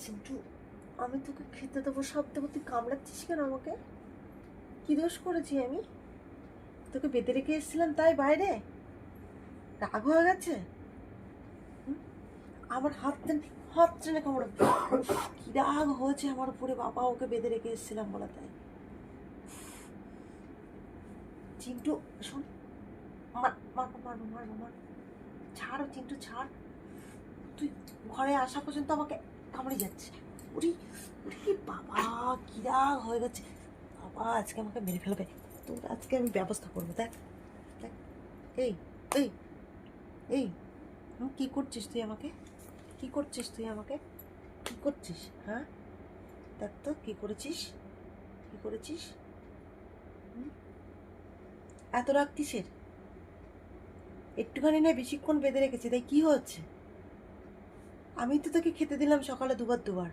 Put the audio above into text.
চিন্টু, আমি তোকে খেতে দেবো সব দেবো, তুই কামড়াচ্ছিস কেন আমাকে? কি দোষ করেছি আমি? তোকে বেঁধে রেখে এসেছিলাম তাই বাইরে রাগ হয়ে গেছে? আমার হাত টেনে কামড়, কি রাগ হয়েছে আমার উপরে বাবা, ওকে বেঁধে রেখে এসেছিলাম বলা তাই। চিন্টু শোন, মারবো মারবো মারবো মারবো, ছাড় চিন্টু ছাড়, তুই ঘরে আসা পর্যন্ত আমাকে কামড়ে যাচ্ছে। উরি উরি বাবা, কি রাগ হয়ে গেছে বাবা, আজকে আমাকে মেরে ফেলবে। তোর আজকে আমি ব্যবস্থা করবো, দেখ দেখ। এই এই এই কি করছিস তুই আমাকে? কি করছিস তুই আমাকে? কি করছিস? হ্যাঁ, দেখ তো কি করেছিস, কি করেছিস? এত রাগ কিসের? একটুখানি নয়, বেশিক্ষণ বেঁধে রেখেছি তাই কি হচ্ছে? আমি তো তোকে খেতে দিলাম সকালে দুবার দুবার।